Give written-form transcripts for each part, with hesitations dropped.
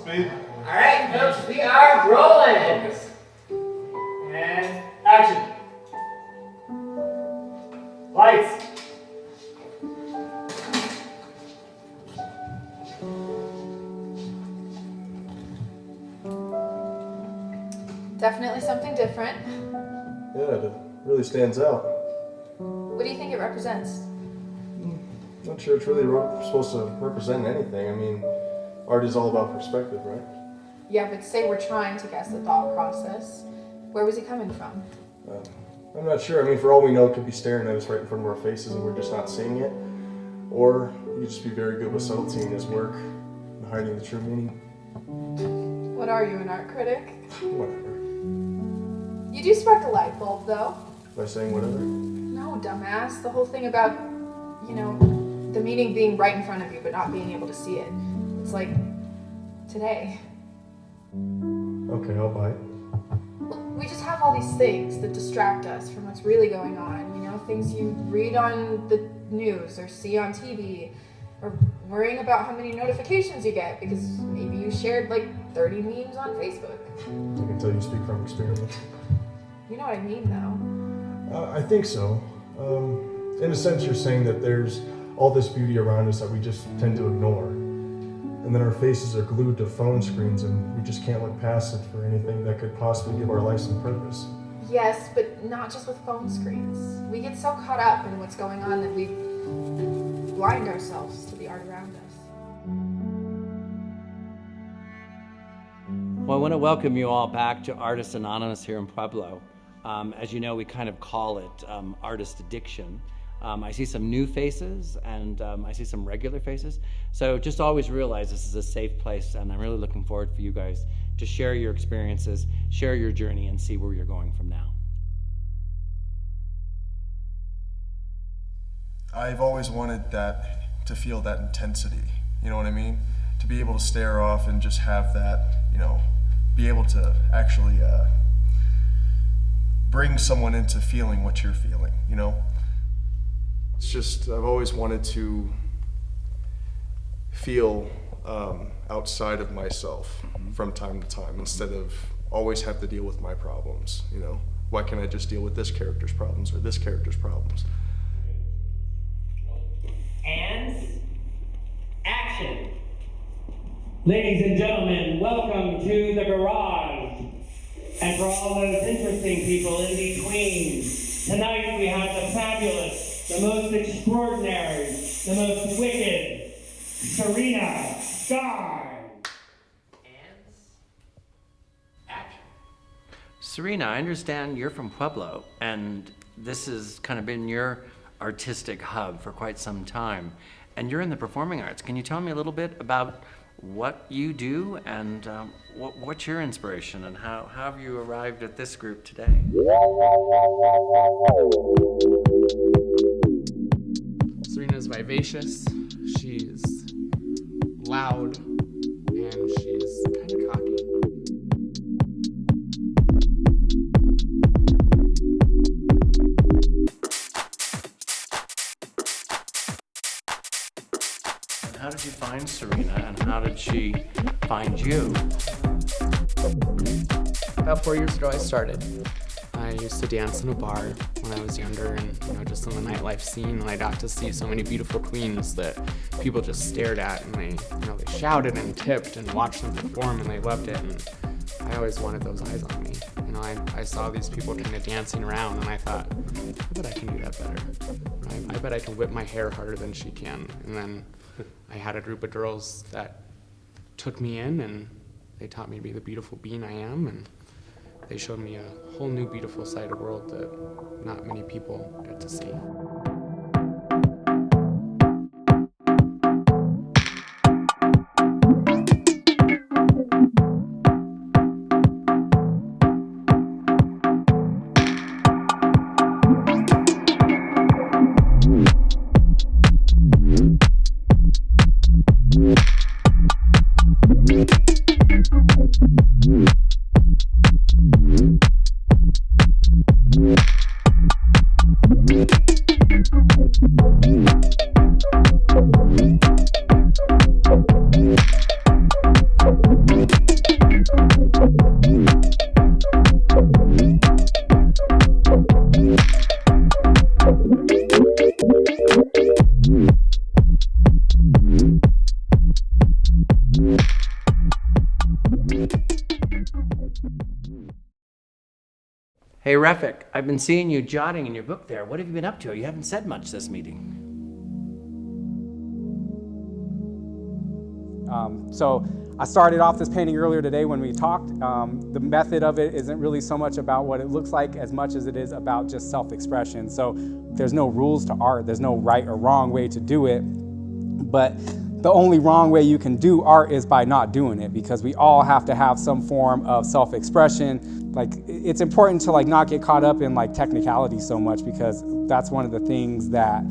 speed. All right, folks, we are rolling. And action. Lights. Definitely something different. Yeah, it really stands out. What do you think it represents? Not sure it's really supposed to represent anything. I mean, art is all about perspective, right? Yeah, but say we're trying to guess the thought process. Where was he coming from? I'm not sure. I mean, for all we know, it could be staring at us right in front of our faces and we're just not seeing it. Or he could just be very good with subtlety in his work and hiding the true meaning. What are you, an art critic? Whatever. You do spark a light bulb, though. By saying whatever? No, dumbass. The whole thing about, the meaning being right in front of you but not being able to see it. It's like today. Okay, I'll buy it. Look, we just have all these things that distract us from what's really going on. Things you read on the news or see on TV, or worrying about how many notifications you get because maybe you shared like 30 memes on Facebook. I can tell you speak from experience. You know what I mean, though. I think so. In a sense, you're saying that there's all this beauty around us that we just tend to ignore. And then our faces are glued to phone screens and we just can't look past it for anything that could possibly give our life some purpose. Yes, but not just with phone screens. We get so caught up in what's going on that we blind ourselves to the art around us. Well, I want to welcome you all back to Artists Anonymous here in Pueblo. As you know, we kind of call it artist addiction. I see some new faces and I see some regular faces. So just always realize this is a safe place, and I'm really looking forward for you guys to share your experiences, share your journey, and see where you're going from now. I've always wanted to feel that intensity, you know what I mean? To be able to stare off and just have that, be able to actually bring someone into feeling what you're feeling, It's just, I've always wanted to feel outside of myself from time to time instead of always have to deal with my problems, Why can't I just deal with this character's problems or this character's problems? And action. Ladies and gentlemen, welcome to the garage. And for all those interesting people in between, tonight we have the fabulous, the most extraordinary, the most wicked, Serena, Skye. And action. Serena, I understand you're from Pueblo, and this has kind of been your artistic hub for quite some time. And you're in the performing arts. Can you tell me a little bit about what you do and what's your inspiration, and how have you arrived at this group today? Serena's vivacious, she's loud, and she's kind of cocky. How did you find Serena, and how did she find you? About 4 years ago I started. I used to dance in a bar when I was younger, and just in the nightlife scene, and I got to see so many beautiful queens that people just stared at, and they shouted and tipped and watched them perform, and they loved it, and I always wanted those eyes on me. I saw these people kind of dancing around, and I thought, I bet I can do that better. I bet I can whip my hair harder than she can. And then I had a group of girls that took me in, and they taught me to be the beautiful being I am, and they showed me a whole new beautiful side of the world that not many people get to see. Hey, Refic, I've been seeing you jotting in your book there. What have you been up to? You haven't said much this meeting. So I started off this painting earlier today when we talked. The method of it isn't really so much about what it looks like as much as it is about just self-expression. So there's no rules to art. There's no right or wrong way to do it. But the only wrong way you can do art is by not doing it, because we all have to have some form of self-expression. Like, it's important to like not get caught up in like technicality so much, because that's one of the things that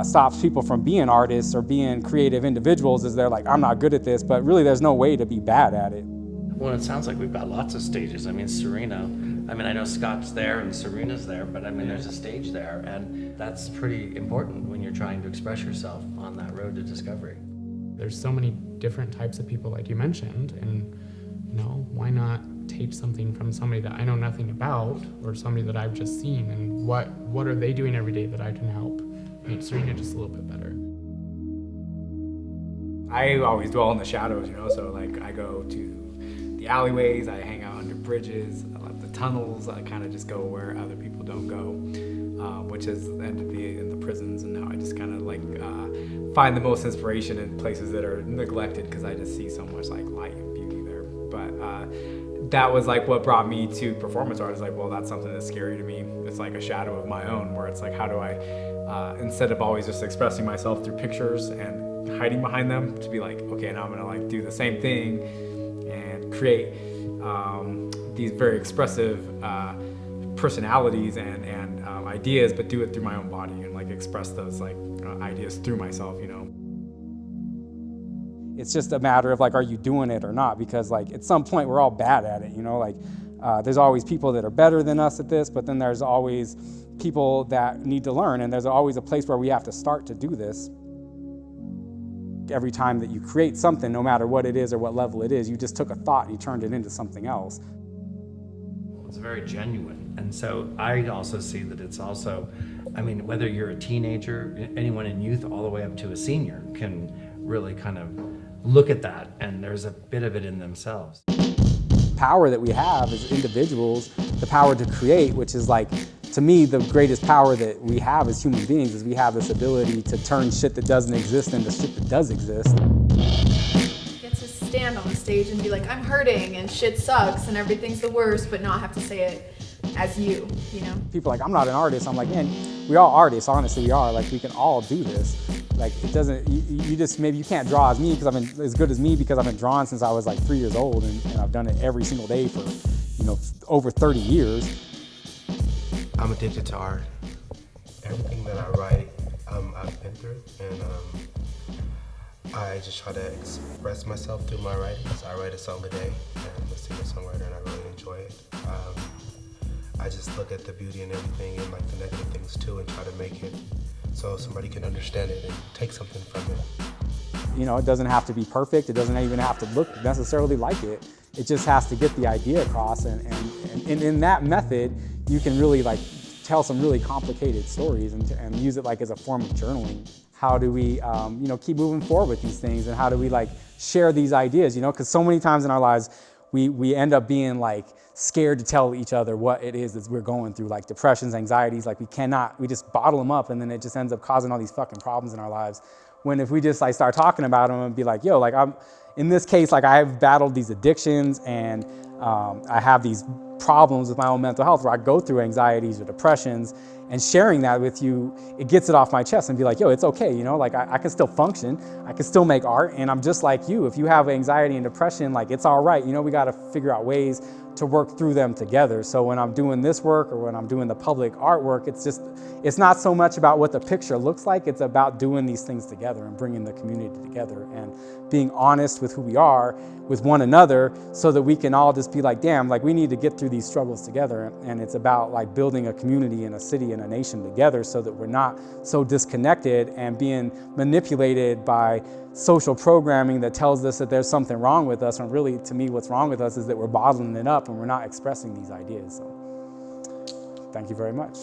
stops people from being artists or being creative individuals, is they're like, I'm not good at this, but really there's no way to be bad at it. Well, it sounds like we've got lots of stages. I mean, Serena, I know Scott's there and Serena's there, but there's a stage there, and that's pretty important when you're trying to express yourself on that road to discovery. There's so many different types of people like you mentioned, and why not take something from somebody that I know nothing about, or somebody that I've just seen, and what are they doing every day that I can help make Serena just a little bit better. I always dwell in the shadows, so like I go to the alleyways, I hang out under bridges, I love the tunnels, I kind of just go where other people don't go, which has ended me in the prisons, and now I just kind of like find the most inspiration in places that are neglected, because I just see so much like light and beauty there. But that was like what brought me to performance art, is like, well, that's something that's scary to me. It's like a shadow of my own, where it's like, how do I, instead of always just expressing myself through pictures and hiding behind them, to be like, okay, now I'm gonna like do the same thing and create these very expressive personalities and ideas, but do it through my own body and like express those like ideas through myself, It's just a matter of like, are you doing it or not? Because like at some point we're all bad at it, there's always people that are better than us at this, but then there's always people that need to learn, and there's always a place where we have to start to do this. Every time that you create something, no matter what it is or what level it is, you just took a thought and you turned it into something else. It's very genuine. And so I also see that it's also, whether you're a teenager, anyone in youth, all the way up to a senior can really kind of look at that, and there's a bit of it in themselves. Power that we have as individuals, the power to create, which is like, to me, the greatest power that we have as human beings, is we have this ability to turn shit that doesn't exist into shit that does exist. Get to stand on the stage and be like, I'm hurting and shit sucks and everything's the worst, but not have to say it as you. People are like, I'm not an artist. I'm like, man, we all artists, honestly, we are. Like, we can all do this. Like, it doesn't, you just, maybe you can't draw as me because I've been as good as me because I've been drawing since I was like 3 years old, and I've done it every single day for, over 30 years. I'm addicted to art. Everything that I write, I've been through, and I just try to express myself through my writings. I write a song a day, and I'm a singer-songwriter, and I really enjoy it. I just look at the beauty and everything, and like the negative things too, and try to make it so somebody can understand it and take something from it. It doesn't have to be perfect. It doesn't even have to look necessarily like it. It just has to get the idea across, and in that method, you can really like tell some really complicated stories and use it like as a form of journaling. How do we, keep moving forward with these things, and how do we like share these ideas? Because so many times in our lives, we end up being like scared to tell each other what it is that we're going through, like depressions, anxieties. Like we just bottle them up, and then it just ends up causing all these fucking problems in our lives. When if we just like start talking about them and be like, yo, like in this case, like I've battled these addictions, and I have these problems with my own mental health where I go through anxieties or depressions, and sharing that with you, it gets it off my chest and be like, yo, it's okay, like I can still function, I can still make art, and I'm just like you. If you have anxiety and depression, like it's all right, we got to figure out ways to work through them together. So when I'm doing this work or when I'm doing the public artwork, it's not so much about what the picture looks like, it's about doing these things together and bringing the community together and being honest with who we are with one another, so that we can all just be like, damn, like we need to get through these struggles together. And it's about like building a community and a city and a nation together, so that we're not so disconnected and being manipulated by social programming that tells us that there's something wrong with us, when really, to me, what's wrong with us is that we're bottling it up and we're not expressing these ideas. So thank you very much.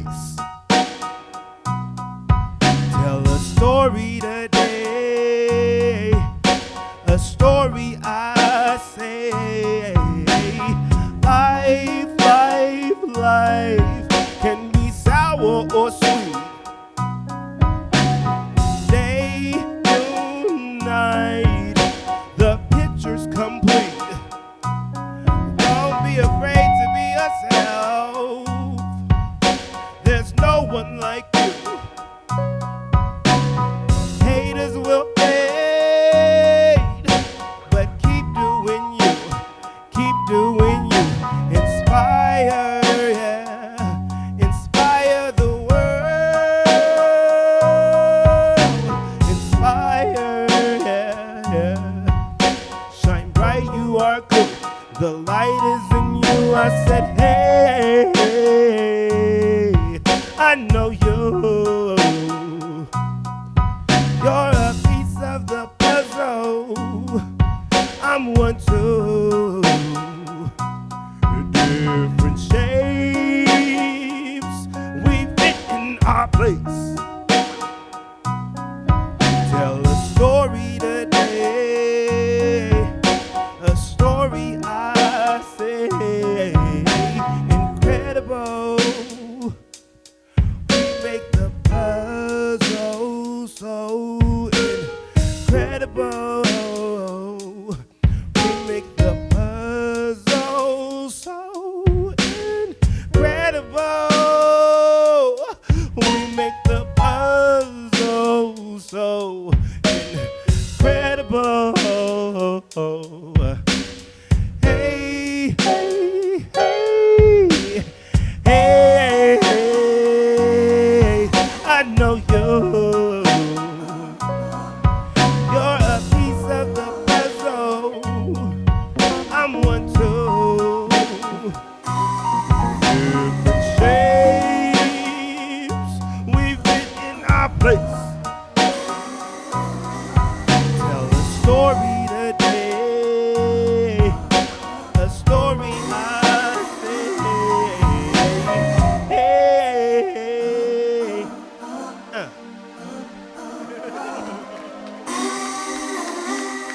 place. Tell a story today, a story I say. Life, life, life can be sour or sweet. Day, noon, night, the picture's complete. Don't be afraid to be yourself. There's no one like you. Haters will fade, but keep doing you. Keep doing you. Inspire, yeah. Inspire the world. Inspire, yeah, yeah. Shine bright, you are good. The light is in you. I said, hey, I know you. You're a piece of the puzzle. I'm one too. Different shapes, we fit in our place. Tell a story today, a story I say. Incredible, we make the puzzle so incredible. We make the puzzle so incredible. We make the puzzle so incredible. Hey, hey, hey, hey, hey, I know you. You're a piece of the puzzle. I'm one too. Different shapes, we fit in our place. Tell a story today, a story I say. Hey,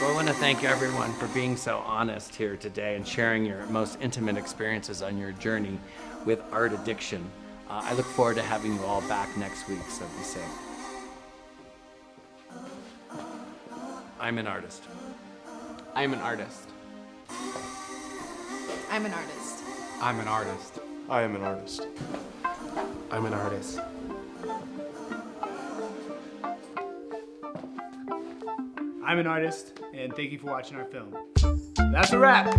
So I want to thank everyone for being so honest here today and sharing your most intimate experiences on your journey with art addiction. I look forward to having you all back next week, so be safe. I'm an artist. I'm an artist. I'm an artist. I'm an artist. I am an artist. I'm an artist. I'm an artist, and thank you for watching our film. That's a wrap.